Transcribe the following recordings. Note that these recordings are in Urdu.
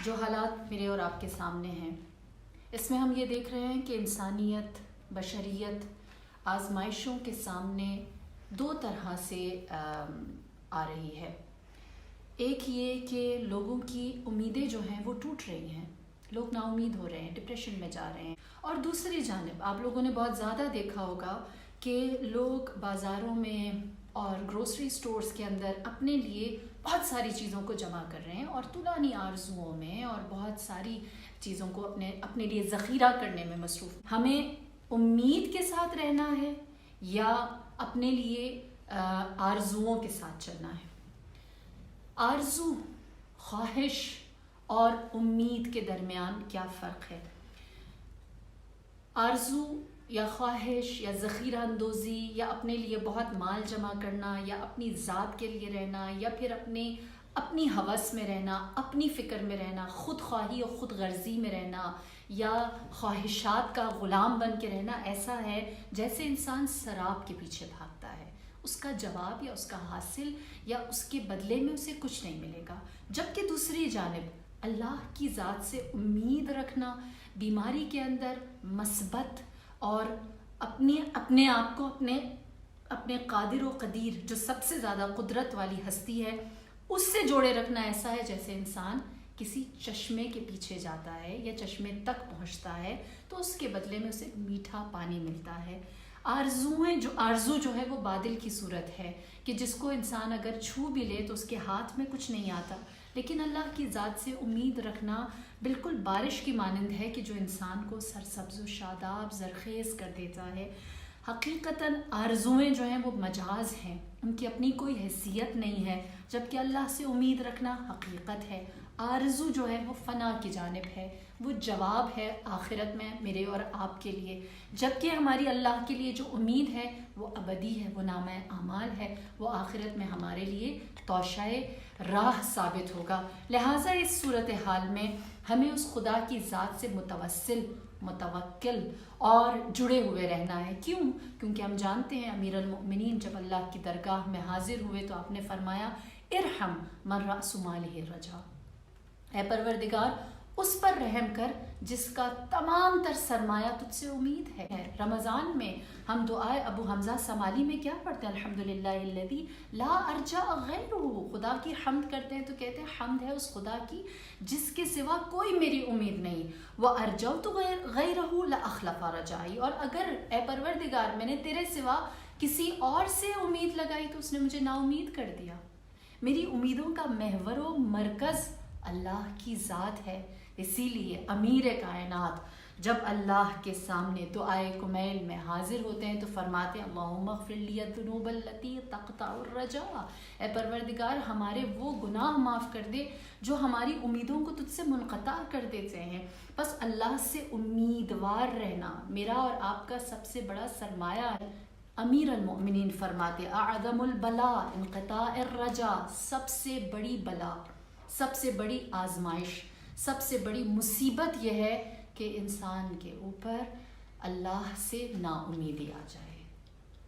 جو حالات میرے اور آپ کے سامنے ہیں اس میں ہم یہ دیکھ رہے ہیں کہ انسانیت، بشریت آزمائشوں کے سامنے دو طرح سے آ رہی ہے۔ ایک یہ کہ لوگوں کی امیدیں جو ہیں وہ ٹوٹ رہی ہیں، لوگ نا امید ہو رہے ہیں، ڈپریشن میں جا رہے ہیں، اور دوسری جانب آپ لوگوں نے بہت زیادہ دیکھا ہوگا کہ لوگ بازاروں میں اور گروسری سٹورز کے اندر اپنے لیے بہت ساری چیزوں کو جمع کر رہے ہیں اور طولانی آرزوؤں میں اور بہت ساری چیزوں کو اپنے لیے ذخیرہ کرنے میں مصروف۔ ہمیں امید کے ساتھ رہنا ہے یا اپنے لیے آرزوؤں کے ساتھ چلنا ہے؟ آرزو، خواہش اور امید کے درمیان کیا فرق ہے؟ آرزو یا خواہش یا ذخیرہ اندوزی یا اپنے لیے بہت مال جمع کرنا یا اپنی ذات کے لیے رہنا یا پھر اپنی ہوس میں رہنا، اپنی فکر میں رہنا، خود خواہی اور خود غرضی میں رہنا یا خواہشات کا غلام بن کے رہنا، ایسا ہے جیسے انسان سراب کے پیچھے بھاگتا ہے، اس کا جواب یا اس کا حاصل یا اس کے بدلے میں اسے کچھ نہیں ملے گا۔ جبکہ دوسری جانب اللہ کی ذات سے امید رکھنا، بیماری کے اندر مثبت اور اپنے آپ کو اپنے قادر و قدیر جو سب سے زیادہ قدرت والی ہستی ہے اس سے جوڑے رکھنا، ایسا ہے جیسے انسان کسی چشمے کے پیچھے جاتا ہے یا چشمے تک پہنچتا ہے تو اس کے بدلے میں اسے میٹھا پانی ملتا ہے۔ آرزو جو ہے وہ بادل کی صورت ہے کہ جس کو انسان اگر چھو بھی لے تو اس کے ہاتھ میں کچھ نہیں آتا، لیکن اللہ کی ذات سے امید رکھنا بالکل بارش کی مانند ہے کہ جو انسان کو سرسبز و شاداب زرخیز کر دیتا ہے۔ حقیقتاً آرزویں جو ہیں وہ مجاز ہیں، ان کی اپنی کوئی حیثیت نہیں ہے، جبکہ اللہ سے امید رکھنا حقیقت ہے۔ آرزو جو ہے وہ فنا کی جانب ہے، وہ جواب ہے آخرت میں میرے اور آپ کے لیے، جبکہ ہماری اللہ کے لیے جو امید ہے وہ ابدی ہے، وہ نامہ اعمال ہے، وہ آخرت میں ہمارے لیے توشائے راہ ثابت ہوگا۔ لہٰذا اس صورتحال میں ہمیں اس خدا کی ذات سے متوکل اور جڑے ہوئے رہنا ہے۔ کیوں؟ کیونکہ ہم جانتے ہیں امیر المؤمنین جب اللہ کی درگاہ میں حاضر ہوئے تو آپ نے فرمایا ارحم من رأس مالہ الرجا، اے پروردگار اس پر رحم کر جس کا تمام تر سرمایہ تجھ سے امید ہے۔ رمضان میں ہم دعائے ابو حمزہ سمالی میں کیا پڑھتے ہیں؟ الحمدللہ الذی لا ارجا غیرہ، خدا کی حمد کرتے ہیں تو کہتے ہیں حمد ہے اس خدا کی جس کے سوا کوئی میری امید نہیں۔ وَأَرْجَوْتُ غَيْرَهُ لَأَخْلَفَ رَجَائِي، اور اگر اے پروردگار میں نے تیرے سوا کسی اور سے امید لگائی تو اس نے مجھے نا امید کر دیا۔ میری امیدوں کا محور و مرکز اللہ کی ذات ہے، اسی لیے امیر کائنات جب اللہ کے سامنے دعائے کمیل میں حاضر ہوتے ہیں تو فرماتے ہیں اللہم اغفر لی الذنوب التی تقطع الرجاء، اے پروردگار ہمارے وہ گناہ معاف کر دے جو ہماری امیدوں کو تجھ سے منقطع کر دیتے ہیں۔ بس اللہ سے امیدوار رہنا میرا اور آپ کا سب سے بڑا سرمایہ ہے۔ امیر المؤمنین فرماتے اعظم البلاء انقطاع الرجاء، سب سے بڑی بلا، سب سے بڑی آزمائش، سب سے بڑی مصیبت یہ ہے کہ انسان کے اوپر اللہ سے نا امیدی آ جائے،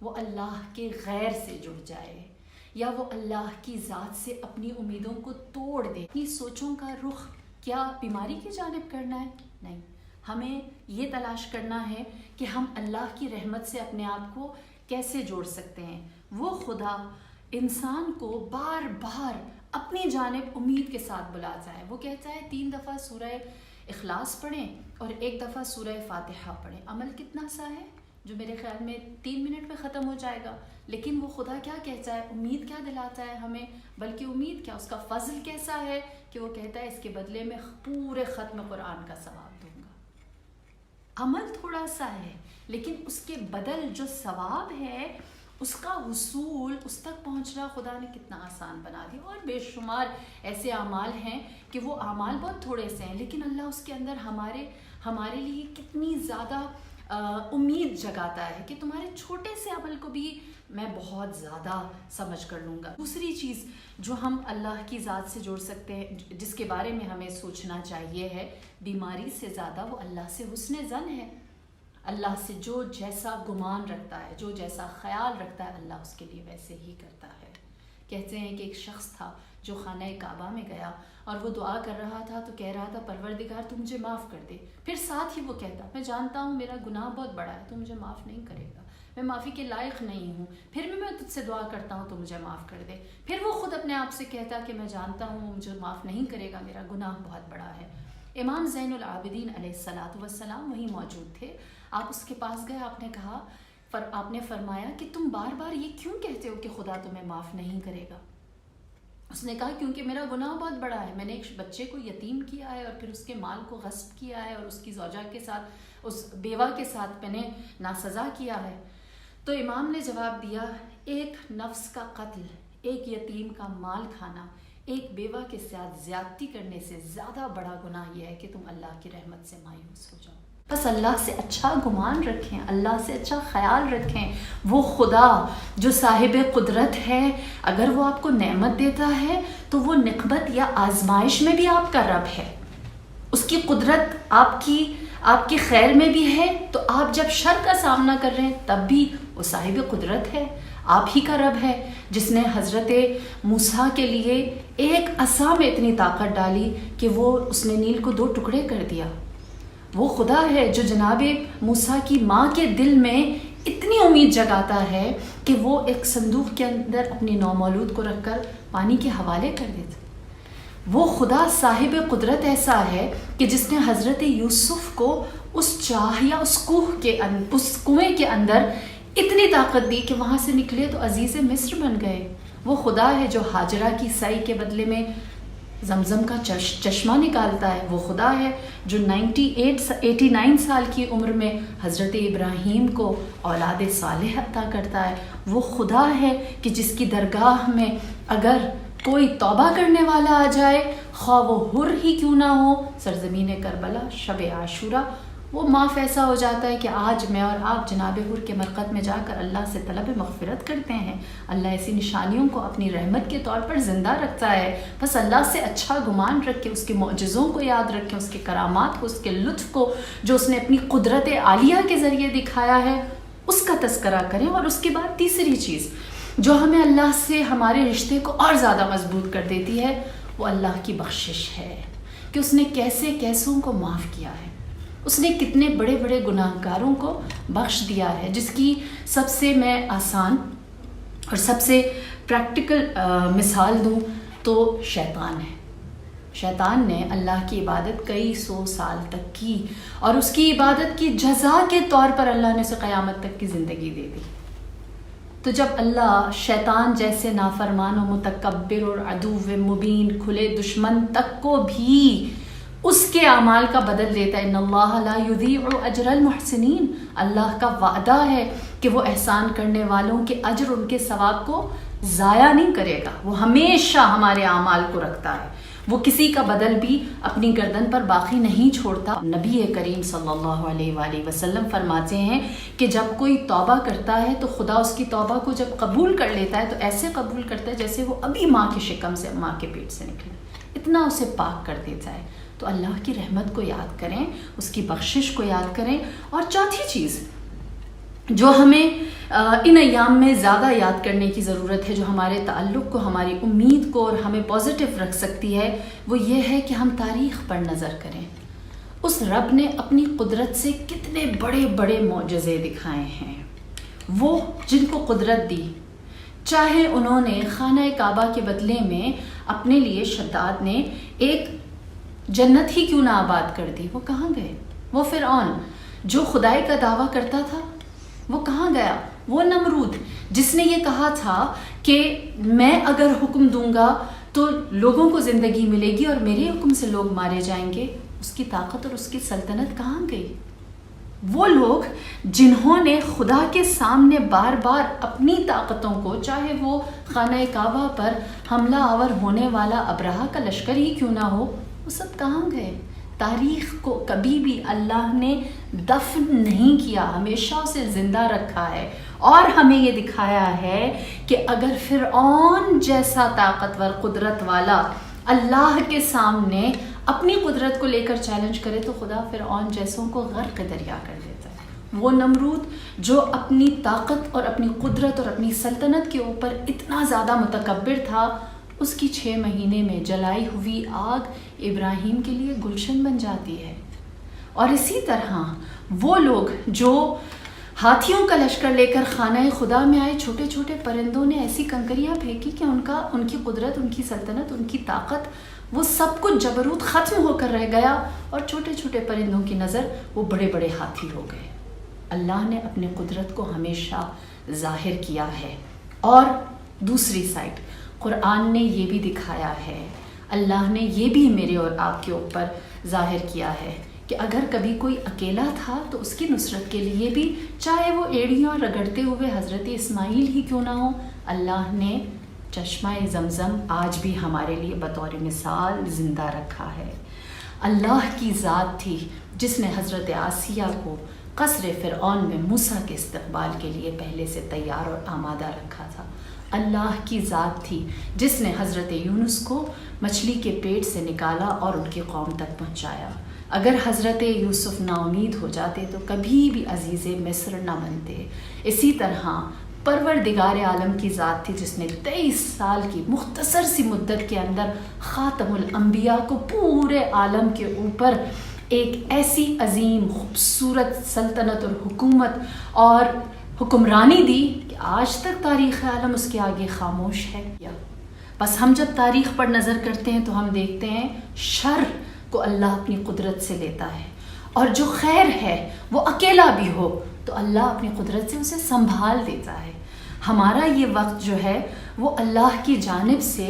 وہ اللہ کے غیر سے جڑ جائے یا وہ اللہ کی ذات سے اپنی امیدوں کو توڑ دے۔ اپنی سوچوں کا رخ کیا بیماری کی جانب کرنا ہے؟ نہیں، ہمیں یہ تلاش کرنا ہے کہ ہم اللہ کی رحمت سے اپنے آپ کو کیسے جوڑ سکتے ہیں۔ وہ خدا انسان کو بار بار اپنی جانب امید کے ساتھ بلاتا ہے، وہ کہتا ہے 3 دفعہ سورہ اخلاص پڑھیں اور 1 دفعہ سورہ فاتحہ پڑھیں۔ عمل کتنا سا ہے جو میرے خیال میں 3 منٹ میں ختم ہو جائے گا، لیکن وہ خدا کیا کہتا ہے، امید کیا دلاتا ہے ہمیں، بلکہ امید کیا، اس کا فضل کیسا ہے کہ وہ کہتا ہے اس کے بدلے میں پورے ختم قرآن کا ثواب دوں گا۔ عمل تھوڑا سا ہے لیکن اس کے بدل جو ثواب ہے اس کا حصول، اس تک پہنچنا خدا نے کتنا آسان بنا دیا۔ اور بے شمار ایسے اعمال ہیں کہ وہ اعمال بہت تھوڑے سے ہیں لیکن اللہ اس کے اندر ہمارے لیے کتنی زیادہ امید جگاتا ہے کہ تمہارے چھوٹے سے عمل کو بھی میں بہت زیادہ سمجھ کر لوں گا۔ دوسری چیز جو ہم اللہ کی ذات سے جوڑ سکتے ہیں، جس کے بارے میں ہمیں سوچنا چاہیے ہے، بیماری سے زیادہ وہ اللہ سے حسن ظن ہے۔ اللہ سے جو جیسا گمان رکھتا ہے، جو جیسا خیال رکھتا ہے، اللہ اس کے لیے ویسے ہی کرتا ہے۔ کہتے ہیں کہ ایک شخص تھا جو خانہ کعبہ میں گیا اور وہ دعا کر رہا تھا تو کہہ رہا تھا پروردگار تو مجھے معاف کر دے. پھر ساتھ ہی وہ کہتا میں جانتا ہوں میرا گناہ بہت بڑا ہے، تو مجھے معاف نہیں کرے گا، میں معافی کے لائق نہیں ہوں، پھر بھی میں تجھ سے دعا کرتا ہوں تو مجھے معاف کر دے. پھر وہ خود اپنے آپ سے کہتا کہ میں جانتا ہوں وہ مجھے معاف نہیں کرے گا، میرا گناہ بہت بڑا ہے. امام زین العابدین علیہ السلام وہیں موجود تھے. آپ اس کے پاس گئے، آپ نے کہا آپ نے فرمایا کہ تم بار بار یہ کیوں کہتے ہو کہ خدا تمہیں معاف نہیں کرے گا؟ اس نے کہا کیونکہ میرا گناہ بہت بڑا ہے، میں نے ایک بچے کو یتیم کیا ہے اور پھر اس کے مال کو غصب کیا ہے اور اس کی زوجہ کے ساتھ، اس بیوہ کے ساتھ میں نے ناسزا کیا ہے. تو امام نے جواب دیا ایک نفس کا قتل، ایک یتیم کا مال کھانا، ایک بیوہ کے ساتھ زیادتی کرنے سے زیادہ بڑا گناہ یہ ہے کہ تم اللہ کی رحمت سے مایوس ہو جاؤ. بس اللہ سے اچھا گمان رکھیں، اللہ سے اچھا خیال رکھیں. وہ خدا جو صاحب قدرت ہے، اگر وہ آپ کو نعمت دیتا ہے تو وہ نقمت یا آزمائش میں بھی آپ کا رب ہے. اس کی قدرت آپ کی خیر میں بھی ہے، تو آپ جب شر کا سامنا کر رہے ہیں تب بھی وہ صاحب قدرت ہے، آپ ہی کا رب ہے جس نے حضرت موسیٰ کے لیے ایک عصا میں اتنی طاقت ڈالی کہ اس نے نیل کو 2 ٹکڑے کر دیا. وہ خدا ہے جو جناب موسیٰ کی ماں کے دل میں اتنی امید جگاتا ہے کہ وہ ایک صندوق کے اندر اپنی نومولود کو رکھ کر پانی کے حوالے کر دیتا. وہ خدا صاحب قدرت ایسا ہے کہ جس نے حضرت یوسف کو اس چاہ یا اس کنویں کے اندر اتنی طاقت دی کہ وہاں سے نکلے تو عزیز مصر بن گئے. وہ خدا ہے جو ہاجرہ کی سعی کے بدلے میں زمزم کا چشمہ نکالتا ہے. وہ خدا ہے جو 89 سال کی عمر میں حضرت ابراہیم کو اولاد صالح عطا کرتا ہے. وہ خدا ہے کہ جس کی درگاہ میں اگر کوئی توبہ کرنے والا آ جائے، خواہ وہ حر ہی کیوں نہ ہو، سرزمین کربلا، شب عاشورہ، وہ معاف ایسا ہو جاتا ہے کہ آج میں اور آپ جناب حر کے مرقد میں جا کر اللہ سے طلب مغفرت کرتے ہیں. اللہ ایسی نشانیوں کو اپنی رحمت کے طور پر زندہ رکھتا ہے. بس اللہ سے اچھا گمان رکھیں، اس کے معجزوں کو یاد رکھیں، اس کے کرامات کو، اس کے لطف کو جو اس نے اپنی قدرت عالیہ کے ذریعے دکھایا ہے، اس کا تذکرہ کریں. اور اس کے بعد تیسری چیز جو ہمیں اللہ سے ہمارے رشتے کو اور زیادہ مضبوط کر دیتی ہے، وہ اللہ کی بخشش ہے کہ اس نے کیسوں کو معاف کیا ہے، اس نے کتنے بڑے بڑے گناہ گاروں کو بخش دیا ہے. جس کی سب سے میں آسان اور سب سے پریکٹیکل مثال دوں تو شیطان ہے. شیطان نے اللہ کی عبادت کئی 100 سال تک کی اور اس کی عبادت کی جزا کے طور پر اللہ نے اسے قیامت تک کی زندگی دے دی. تو جب اللہ شیطان جیسے نافرمان و متکبر اور عدو مبین کھلے دشمن تک کو بھی اس کے اعمال کا بدل دیتا ہے، ان اللہ لا یضیع اجر المحسنین، اللہ کا وعدہ ہے کہ وہ احسان کرنے والوں کے اجر، ان کے ثواب کو ضائع نہیں کرے گا. وہ ہمیشہ ہمارے اعمال کو رکھتا ہے، وہ کسی کا بدل بھی اپنی گردن پر باقی نہیں چھوڑتا. نبی کریم صلی اللہ علیہ وآلہ وسلم فرماتے ہیں کہ جب کوئی توبہ کرتا ہے تو خدا اس کی توبہ کو جب قبول کر لیتا ہے تو ایسے قبول کرتا ہے جیسے وہ ابھی ماں کے شکم سے، ماں کے پیٹ سے نکلا، اتنا اسے پاک کر دیتا ہے. تو اللہ کی رحمت کو یاد کریں، اس کی بخشش کو یاد کریں. اور چوتھی چیز جو ہمیں ان ایام میں زیادہ یاد کرنے کی ضرورت ہے، جو ہمارے تعلق کو، ہماری امید کو اور ہمیں پازیٹیو رکھ سکتی ہے، وہ یہ ہے کہ ہم تاریخ پر نظر کریں. اس رب نے اپنی قدرت سے کتنے بڑے بڑے معجزے دکھائے ہیں. وہ جن کو قدرت دی، چاہے انہوں نے خانہ کعبہ کے بدلے میں اپنے لیے شداد نے ایک جنت ہی کیوں نہ آباد کر دی، وہ کہاں گئے؟ وہ فرعون جو خدائی کا دعویٰ کرتا تھا، وہ کہاں گیا؟ وہ نمرود جس نے یہ کہا تھا کہ میں اگر حکم دوں گا تو لوگوں کو زندگی ملے گی اور میرے حکم سے لوگ مارے جائیں گے، اس کی طاقت اور اس کی سلطنت کہاں گئی؟ وہ لوگ جنہوں نے خدا کے سامنے بار بار اپنی طاقتوں کو، چاہے وہ خانہ کعبہ پر حملہ آور ہونے والا ابرہہ کا لشکر ہی کیوں نہ ہو، وہ سب کہاں گئے؟ تاریخ کو کبھی بھی اللہ نے دفن نہیں کیا، ہمیشہ اسے زندہ رکھا ہے. اور ہمیں یہ دکھایا ہے کہ اگر فرعون جیسا طاقتور قدرت والا اللہ کے سامنے اپنی قدرت کو لے کر چیلنج کرے تو خدا فرعون جیسوں کو غرق دریا کر دیتا ہے. وہ نمرود جو اپنی طاقت اور اپنی قدرت اور اپنی سلطنت کے اوپر اتنا زیادہ متکبر تھا، اس کی 6 مہینے میں جلائی ہوئی آگ ابراہیم کے لیے گلشن بن جاتی ہے۔ اور اسی طرح وہ لوگ جو ہاتھیوں کا لشکر لے کر خانہ خدا میں آئے، چھوٹے چھوٹے پرندوں نے ایسی کنکریاں پھینکی کہ ان کی قدرت، ان کی سلطنت، ان کی طاقت، وہ سب کچھ جبروت ختم ہو کر رہ گیا، اور چھوٹے چھوٹے پرندوں کی نظر وہ بڑے بڑے ہاتھی ہو گئے۔ اللہ نے اپنے قدرت کو ہمیشہ ظاہر کیا ہے۔ اور دوسری سائڈ قرآن نے یہ بھی دکھایا ہے، اللہ نے یہ بھی میرے اور آپ کے اوپر ظاہر کیا ہے کہ اگر کبھی کوئی اکیلا تھا تو اس کی نصرت کے لیے بھی، چاہے وہ ایڑیاں رگڑتے ہوئے حضرت اسماعیل ہی کیوں نہ ہو، اللہ نے چشمہ زمزم آج بھی ہمارے لیے بطور مثال زندہ رکھا ہے۔ اللہ کی ذات تھی جس نے حضرت آسیہ کو قصر فرعون میں موسیٰ کے استقبال کے لیے پہلے سے تیار اور آمادہ رکھا تھا۔ اللہ کی ذات تھی جس نے حضرت یونس کو مچھلی کے پیٹ سے نکالا اور ان کی قوم تک پہنچایا۔ اگر حضرت یوسف نا امید ہو جاتے تو کبھی بھی عزیز مصر نہ بنتے۔ اسی طرح پروردگار عالم کی ذات تھی جس نے 23 سال کی مختصر سی مدت کے اندر خاتم الانبیاء کو پورے عالم کے اوپر ایک ایسی عظیم خوبصورت سلطنت اور حکومت اور حکمرانی دی کہ آج تک تاریخ عالم اس کے آگے خاموش ہے۔ بس ہم جب تاریخ پر نظر کرتے ہیں تو ہم دیکھتے ہیں شر کو اللہ اپنی قدرت سے لیتا ہے، اور جو خیر ہے وہ اکیلا بھی ہو تو اللہ اپنی قدرت سے اسے سنبھال دیتا ہے۔ ہمارا یہ وقت جو ہے وہ اللہ کی جانب سے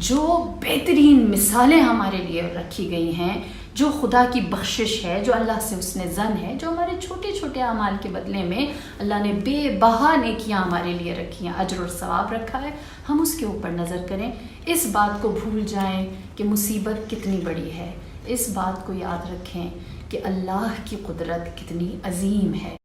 جو بہترین مثالیں ہمارے لیے رکھی گئی ہیں، جو خدا کی بخشش ہے، جو اللہ سے اس نے زن ہے، جو ہمارے چھوٹے چھوٹے اعمال کے بدلے میں اللہ نے بے بہا نیکیاں ہمارے لیے رکھی ہیں، اجر اور ثواب رکھا ہے، ہم اس کے اوپر نظر کریں، اس بات کو بھول جائیں کہ مصیبت کتنی بڑی ہے، اس بات کو یاد رکھیں کہ اللہ کی قدرت کتنی عظیم ہے۔